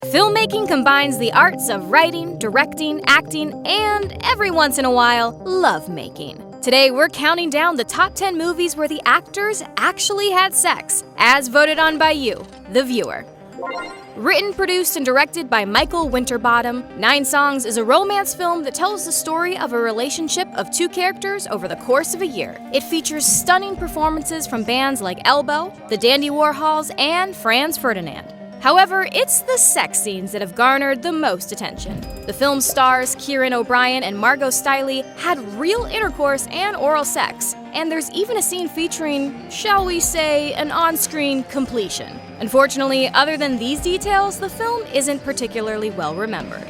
Filmmaking combines the arts of writing, directing, acting, and, every once in a while, lovemaking. Today, we're counting down the top 10 movies where the actors actually had sex, as voted on by you, the viewer. Written, produced, and directed by Michael Winterbottom, 9 Songs is a romance film that tells the story of a relationship of 2 characters over the course of a year. It features stunning performances from bands like Elbow, the Dandy Warhols, and Franz Ferdinand. However, it's the sex scenes that have garnered the most attention. The film stars Kieran O'Brien and Margot Stiley had real intercourse and oral sex, and there's even a scene featuring, shall we say, an on-screen completion. Unfortunately, other than these details, the film isn't particularly well remembered.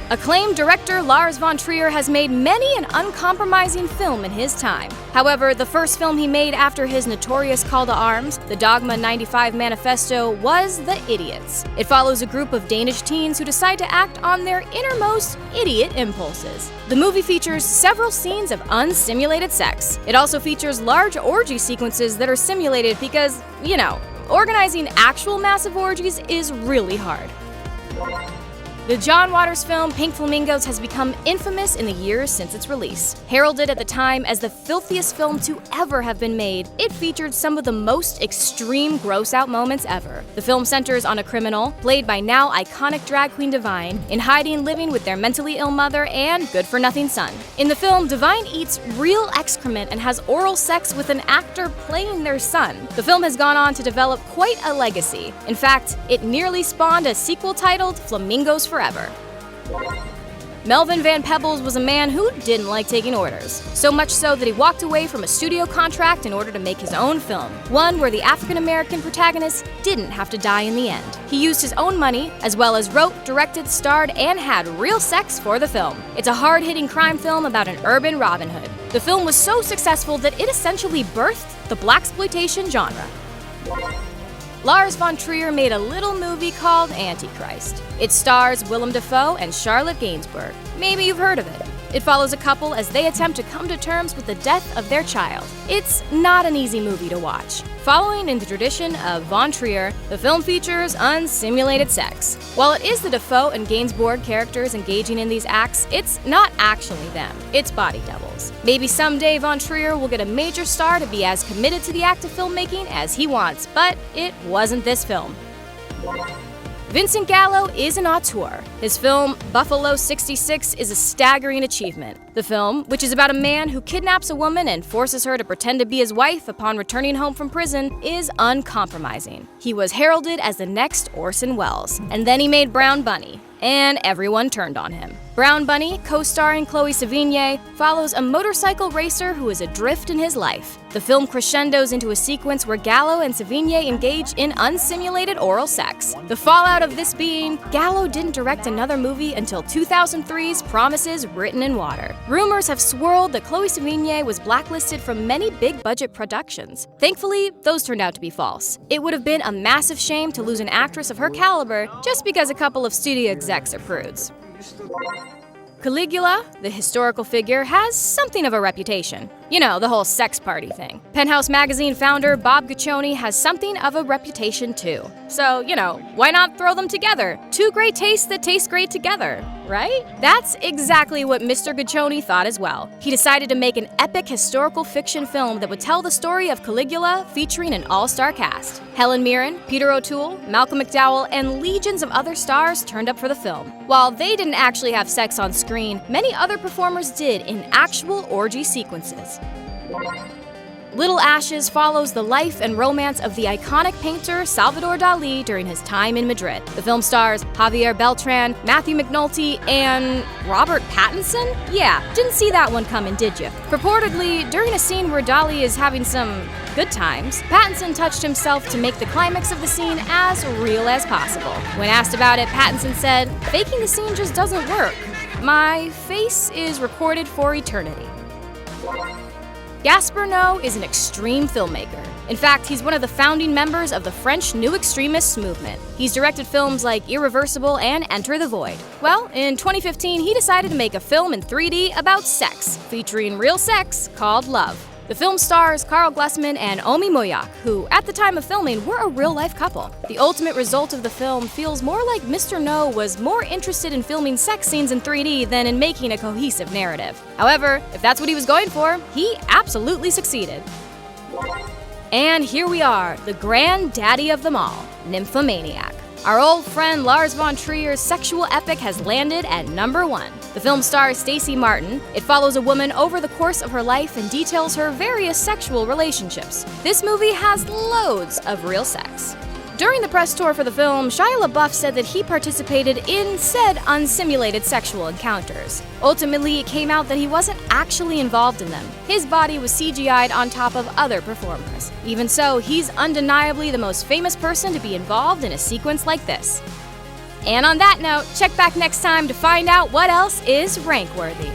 Acclaimed director Lars von Trier has made many an uncompromising film in his time. However, the first film he made after his notorious call to arms, the Dogma 95 Manifesto, was The Idiots. It follows a group of Danish teens who decide to act on their innermost idiot impulses. The movie features several scenes of unsimulated sex. It also features large orgy sequences that are simulated because, organizing actual massive orgies is really hard. The John Waters film Pink Flamingos has become infamous in the years since its release. Heralded at the time as the filthiest film to ever have been made, it featured some of the most extreme gross-out moments ever. The film centers on a criminal, played by now iconic drag queen Divine, in hiding living with their mentally ill mother and good-for-nothing son. In the film, Divine eats real excrement and has oral sex with an actor playing their son. The film has gone on to develop quite a legacy. In fact, it nearly spawned a sequel titled Flamingos Forever. Melvin Van Peebles was a man who didn't like taking orders, so much so that he walked away from a studio contract in order to make his own film, one where the African-American protagonist didn't have to die in the end. He used his own money, as well as wrote, directed, starred, and had real sex for the film. It's a hard-hitting crime film about an urban Robin Hood. The film was so successful that it essentially birthed the blaxploitation genre. Lars von Trier made a little movie called Antichrist. It stars Willem Dafoe and Charlotte Gainsbourg. Maybe you've heard of it. It follows a couple as they attempt to come to terms with the death of their child. It's not an easy movie to watch. Following in the tradition of von Trier, the film features unsimulated sex. While it is the Dafoe and Gainsbourg characters engaging in these acts, it's not actually them. It's body doubles. Maybe someday von Trier will get a major star to be as committed to the act of filmmaking as he wants, but it wasn't this film. Vincent Gallo is an auteur. His film, Buffalo 66, is a staggering achievement. The film, which is about a man who kidnaps a woman and forces her to pretend to be his wife upon returning home from prison, is uncompromising. He was heralded as the next Orson Welles, and then he made Brown Bunny, and everyone turned on him. Brown Bunny, co-starring Chloe Sevigny, follows a motorcycle racer who is adrift in his life. The film crescendos into a sequence where Gallo and Sevigny engage in unsimulated oral sex. The fallout of this being, Gallo didn't direct another movie until 2003's Promises Written in Water. Rumors have swirled that Chloe Sevigny was blacklisted from many big-budget productions. Thankfully, those turned out to be false. It would have been a massive shame to lose an actress of her caliber just because a couple of studio execs are prudes. Caligula, the historical figure, has something of a reputation. The whole sex party thing. Penthouse magazine founder Bob Guccione has something of a reputation too. So, why not throw them together? 2 great tastes that taste great together, right? That's exactly what Mr. Guccione thought as well. He decided to make an epic historical fiction film that would tell the story of Caligula featuring an all-star cast. Helen Mirren, Peter O'Toole, Malcolm McDowell, and legions of other stars turned up for the film. While they didn't actually have sex on screen, many other performers did in actual orgy sequences. Little Ashes follows the life and romance of the iconic painter Salvador Dali during his time in Madrid. The film stars Javier Beltran, Matthew McNulty, and Robert Pattinson? Yeah, didn't see that one coming, did you? Purportedly, during a scene where Dali is having some good times, Pattinson touched himself to make the climax of the scene as real as possible. When asked about it, Pattinson said, "Faking the scene just doesn't work. My face is recorded for eternity." Gaspar Noé is an extreme filmmaker. In fact, he's one of the founding members of the French New Extremists movement. He's directed films like Irreversible and Enter the Void. Well, in 2015, he decided to make a film in 3D about sex, featuring real sex, called Love. The film stars Carl Glessman and Omi Moyak, who, at the time of filming, were a real-life couple. The ultimate result of the film feels more like Mr. No was more interested in filming sex scenes in 3D than in making a cohesive narrative. However, if that's what he was going for, he absolutely succeeded. And here we are, the granddaddy of them all, Nymphomaniac. Our old friend Lars von Trier's sexual epic has landed at number 1. The film stars Stacey Martin. It follows a woman over the course of her life and details her various sexual relationships. This movie has loads of real sex. During the press tour for the film, Shia LaBeouf said that he participated in said unsimulated sexual encounters. Ultimately, it came out that he wasn't actually involved in them. His body was CGI'd on top of other performers. Even so, he's undeniably the most famous person to be involved in a sequence like this. And on that note, check back next time to find out what else is rank-worthy.